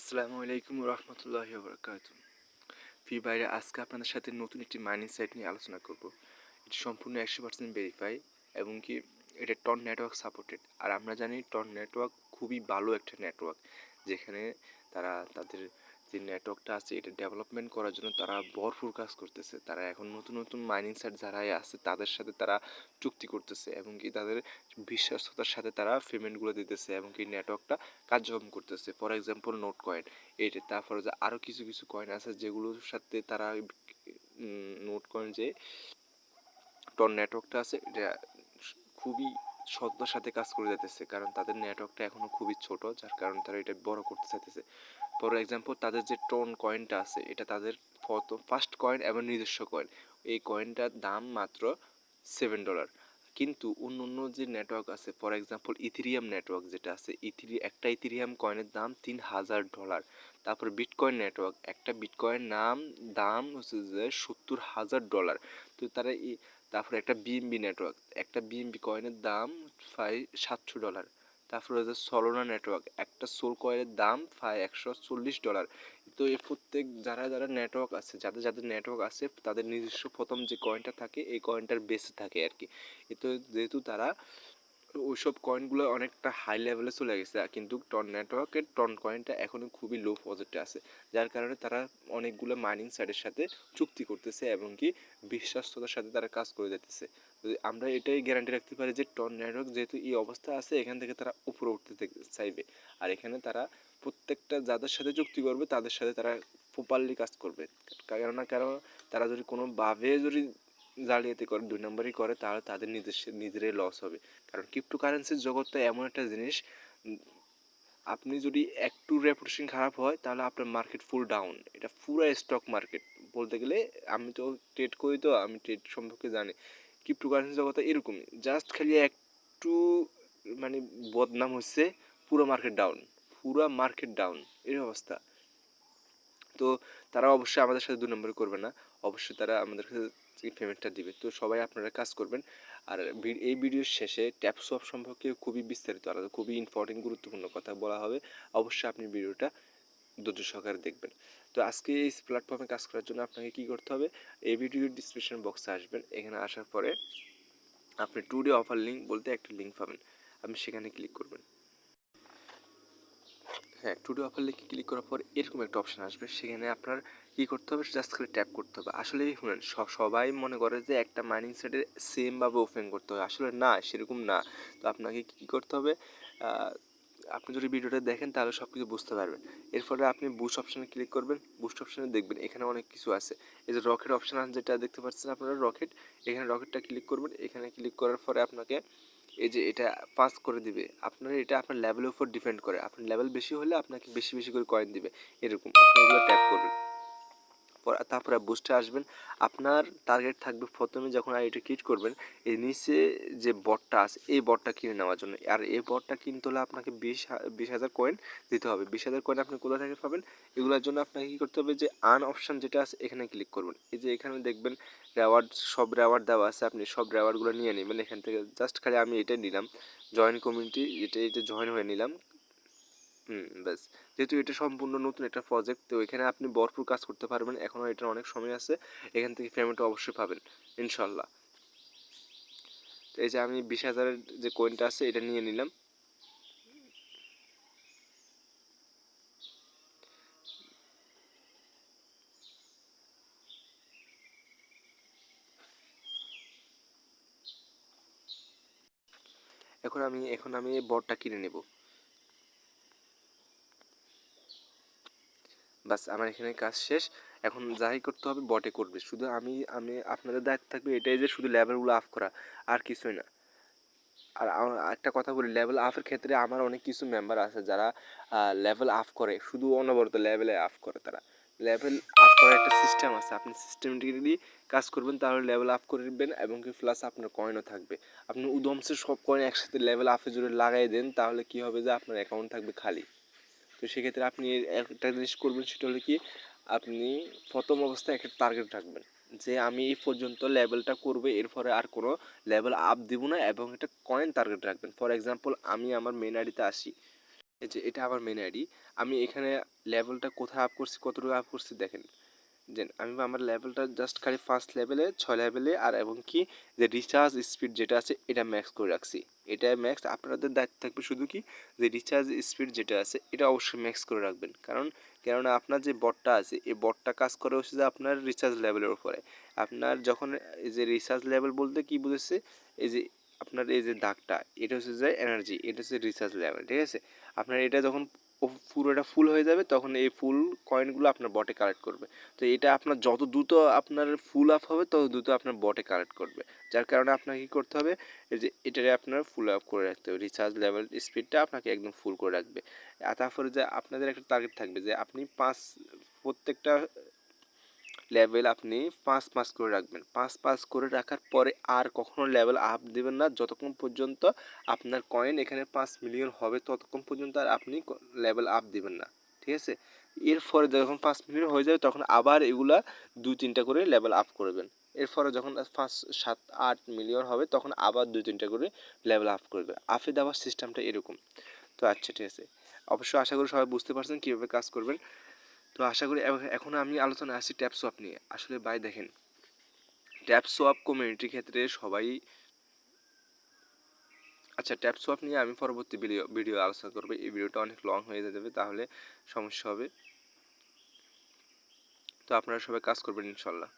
আসসালামু আলাইকুম রহমতুল্লাহি ওবরাকাতুহু। ফ্রি ফায়ারে আজকে আপনাদের সাথে নতুন একটি মাইনিং সাইট নিয়ে আলোচনা করব। এটি সম্পূর্ণ 100% ভেরিফাই এবং কি এটা টন নেটওয়ার্ক সাপোর্টেড। আর আমরা জানি টন নেটওয়ার্ক খুবই ভালো একটা নেটওয়ার্ক, যেখানে তারা তাদের যে নেটওয়ার্কটা আছে এটা ডেভেলপমেন্ট করার জন্য তারা ভরপুর কাজ করতেছে। তারা এখন নতুন নতুন মাইনিং সাইট যারাই আছে তাদের সাথে তারা চুক্তি করতেছে এবং কি তাদের বিশ্বস্ততার সাথে তারা পেমেন্টগুলো দিতেছে এবং কি নেটওয়ার্কটা কার্যক্রম করতেছে। ফর এক্সাম্পল নোট কয়েন, এইটা তারপরে যে আরও কিছু কিছু কয়েন আছে যেগুলোর সাথে তারা নোট কয়েন যে টন নেটওয়ার্কটা আছে এটা খুবই সততার সাথে কাজ করে যাইতেছে, কারণ তাদের নেটওয়ার্কটা এখনও খুবই ছোট, যার কারণে তারা এটা বড় করতে চাইতেছে। ফর এক্সাম্পল তাদের যে টন কয়েনটা আছে এটা তাদের ফার্স্ট কয়েন এবং নিজস্ব কয়েন। এই কয়েনটার দাম মাত্র $7, কিন্তু অন্য অন্য যে নেটওয়ার্ক আছে ফর এক্সাম্পল ইথিরিয়াম নেটওয়ার্ক যেটা আছে একটা ইথিরিয়াম কয়েনের দাম $3000। তারপর বিটকয়েন নেটওয়ার্ক, একটা বিটকয়েন দাম হচ্ছে যে $70000। তো তারা তারপরে একটা বিএমবি নেটওয়ার্ক, একটা বিএমবি কয়েনের দাম প্রায় $700। তারপরে হচ্ছে সলোনা নেটওয়ার্ক, একটা সোল কয়েনের দাম প্রায় $140। তো এই প্রত্যেক যারা যারা নেটওয়ার্ক আছে, যাদের যাদের নেটওয়ার্ক আছে তাদের নিজস্ব প্রথম যে কয়েনটা থাকে এই কয়েনটার বেসে থাকে আর কি। তো যেহেতু তারা ওইসব কয়েনগুলো অনেকটা হাই লেভেলে চলে গেছে, কিন্তু টন নেটওয়ার্কের টন কয়েনটা এখনও খুবই লো প্রজেক্টে আছে, যার কারণে তারা অনেকগুলো মাইনিং সাইটের সাথে চুক্তি করতেছে এবং কি বিশ্বস্ততার সাথে তারা কাজ করে যেতেছে। আমরা এটাই গ্যারান্টি রাখতে পারি যে টন নেটওয়ার্ক যেহেতু এই অবস্থা আছে এখান থেকে তারা উপরে উঠতে চাইবে। আর এখানে তারা প্রত্যেকটা যাদের সাথে চুক্তি করবে তাদের সাথে তারা প্রপারলি কাজ করবে, কারণ তারা যদি কোনোভাবে যদি জালিয়াতি করে, দুই নম্বরই করে, তাহলে তাদের নিজেরাই লস হবে। কারণ ক্রিপ্টোকারেন্সির জগৎটা এমন একটা জিনিস, আপনি যদি একটু রেপুটেশন খারাপ হয় তাহলে আপনার মার্কেট ফুল ডাউন। এটা পুরো স্টক মার্কেট বলতে গেলে। আমি তো ট্রেড করি, তো আমি ট্রেড সম্পর্কে জানি। ক্রিপ্টোকারেন্সি জগৎটা এরকমই, জাস্ট খালি একটু মানে বদনাম হচ্ছে, পুরো মার্কেট ডাউন, পুরো মার্কেট ডাউন এর অবস্থা। তো তারা অবশ্যই আমাদের সাথে 2 নম্বরই করবে না, অবশ্যই তারা আমাদের কাছে পেমেন্টটা দিবে। তো সবাই আপনারা কাজ করবেন। আর এই ভিডিওর শেষে ট্যাপ সোয়াপ সম্পর্কে খুবই বিস্তারিত আলাদা খুবই ইম্পর্টেন্ট গুরুত্বপূর্ণ কথা বলা হবে। অবশ্যই আপনি ভিডিওটা ধৈর্য সহকারে দেখবেন। তো আজকে এই প্ল্যাটফর্মে কাজ করার জন্য আপনাকে কি করতে হবে, এই ভিডিওর ডিসক্রিপশন বক্সে আসবেন। এখানে আসার পরে আপনি টুডে অফার লিঙ্ক বলতে একটা লিঙ্ক পাবেন, আপনি সেখানে ক্লিক করবেন। হ্যাঁ, টুডে অফার লিখে ক্লিক করার পর এরকম একটা অপশান আসবে, সেখানে আপনার কী করতে হবে, জাস্ট খালি ট্যাপ করতে হবে। আসলে শুনেন, সবাই মনে করে যে একটা মাইনিং সাইটে সেমভাবে ওপেন করতে হবে, আসলে না, সেরকম না। তো আপনাকে কী করতে হবে, আপনি যদি ভিডিওটা দেখেন তাহলে সব কিছু বুঝতে পারবেন। এরপরে আপনি বুস্ট অপশানে ক্লিক করবেন। বুস্ট অপশানে দেখবেন এখানে অনেক কিছু আছে। এই যে রকেট অপশান যেটা দেখতে পাচ্ছেন আপনারা, রকেট, এখানে রকেটটা ক্লিক করবেন। এখানে ক্লিক করার পরে আপনাকে এই যে এটা পাস করে দিবে। আপনার এটা আপনার লেভেলের উপর ডিপেন্ড করে, আপনার লেভেল বেশি হলে আপনাকে বেশি বেশি করে কয়েন দিবে, এরকম আপনি এগুলো ট্যাপ করবেন। তারপরে বুস্টে আসবেন। আপনার টার্গেট থাকবে প্রথমে যখন এটা ক্লিক করবেন, এই নিচে যে বটটা আছে এই বটটা কিনে নেওয়ার জন্য। আর এই বটটা কিনতে হলে আপনাকে 20,000 কয়েন দিতে হবে। 20,000 কয়েন আপনি কোথা থেকে পাবেন, এগুলোর জন্য আপনাকে কী করতে হবে, যে আর্ন অপশান যেটা আছে এখানে ক্লিক করবেন। এই যে এখানে দেখবেন রেওয়ার্ড, সব রেওয়ার্ড দেওয়া আছে, আপনি সব রেওয়ার্ডগুলো নিয়ে নেবেন এখান থেকে। জাস্ট খালি আমি এটাই নিলাম, জয়েন কমিউনিটি, এটা জয়েন হয়ে নিলাম। ব্যাস। যেহেতু এটা সম্পূর্ণ নতুন একটা প্রজেক্ট, তো এখানে আপনি ভরপুর কাজ করতে পারবেন, এখনও এটার অনেক সময় আছে। এখান থেকে পেমেন্ট অবশ্যই পাবেন ইনশাল্লাহ। তো এই যে আমি 20,000-এর যে কয়েনটা আছে এটা নিয়ে নিলাম। এখন আমি এই বটটা কিনে নেব। বাস, আমার এখানে কাজ শেষ। এখন যাই করতে হবে বটে করবে, শুধু আমি আমি আপনাদের দায়িত্ব থাকবে এটাই যে শুধু লেভেলগুলো আপ করা, আর কিছুই না। আর একটা কথা বলি, লেভেল আপের ক্ষেত্রে আমার অনেক কিছু মেম্বার আছে যারা লেভেল আপ করে, শুধু অনবরত লেভেলে আপ করে। তারা লেভেল আপ করার একটা সিস্টেম আছে, আপনি সিস্টেমেটিক্যালি কাজ করবেন তাহলে লেভেল আপ করবেন, এবং কি প্লাস আপনার কয়েনও থাকবে। আপনি উদমসে সব কয়েন একসাথে লেভেল আপে যদি লাগাই দেন তাহলে কী হবে, যে আপনার অ্যাকাউন্ট থাকবে খালি। তো সেক্ষেত্রে আপনি একটা জিনিস করবেন, সেটা হলো কি, আপনি প্রথম অবস্থায় একটা টার্গেট রাখবেন যে আমি এই পর্যন্ত লেভেলটা করবো, এরপরে আর কোনো লেভেল আপ দিব না, এবং একটা কয়েন টার্গেট রাখবেন। ফর এক্সাম্পল আমি আমার মেন আইডিতে আসি, এই যে এটা আমার মেন আইডি। আমি এখানে লেভেলটা কোথায় আপ করছি, কতটুকু আপ করছি দেখেন। যে আমি আমার লেভেলটা জাস্ট খালি ফার্স্ট লেভেলে 6 লেভেলে, আর এবং কি যে রিচার্জ স্পিড যেটা আছে এটা ম্যাক্স করে রাখছি। এটা ম্যাক্স, আপনাদের দায়িত্ব থাকবে শুধু কি যে রিচার্জ স্পিড যেটা আছে এটা অবশ্যই ম্যাক্স করে রাখবেন। কেননা আপনার যে বটটা আছে এই বটটা কাজ করে হচ্ছে যে আপনার রিচার্জ লেভেলের উপরে। আপনার যখন এই যে রিচার্জ লেভেল বলতে কি বুঝেছে, এই যে আপনার এই যে দাগটা এটা হচ্ছে যে এনার্জি, এটা হচ্ছে রিচার্জ লেভেল, ঠিক আছে। আপনার এটা যখন পুরোটা ফুল হয়ে যাবে তখন এই ফুল কয়েনগুলো আপনার বটে কালেক্ট করবে। তো এটা আপনার যত দ্রুত আপনার ফুল আপ হবে তত দ্রুত আপনার বটে কালেক্ট করবে। যার কারণে আপনাকে কী করতে হবে, এই যে এটারে আপনার ফুল আপ করে রাখতে হবে, রিচার্জ লেভেল স্পিডটা আপনাকে একদম ফুল করে রাখবে। আর তারপরে যে আপনাদের একটা টার্গেট থাকবে যে আপনি প্রত্যেকটা লেভেল আপনি 5 করে রাখবেন। 5 করে রাখার পরে আর কখনো লেভেল আপ দেবেন না যতক্ষণ পর্যন্ত আপনার কয়েন এখানে 5 মিলিয়ন হবে, ততক্ষণ পর্যন্ত আর আপনি লেভেল আপ দিবেন না, ঠিক আছে। এরপরে যখন 5 মিলিয়ন হয়ে যাবে তখন আবার এগুলা 2-3টা করে লেভেল আপ করবেন। এরপরে যখন 5, 7, 8 মিলিয়ন হবে তখন আবার 2-3টা করে লেভেল আপ করবে। আপে দেওয়ার সিস্টেমটা এরকম। তো আচ্ছা, ঠিক আছে। অবশ্যই আশা করি সবাই বুঝতে পারছেন কীভাবে কাজ করবেন। তো আশা করি এখন আমি আলোচনায় আসছি ট্যাপ সোয়াপ নিয়ে। আসলে ভাই দেখেন, ট্যাপ সোয়াপ কমিউনিটির ক্ষেত্রে সবাই, আচ্ছা ট্যাপ সোয়াপ নিয়ে আমি পরবর্তী ভিডিও আলোচনা করবো। এই ভিডিওটা অনেক লং হয়ে যাবে, তাহলে সমস্যা হবে। তো আপনারা সবাই কাজ করবেন ইনশাল্লাহ।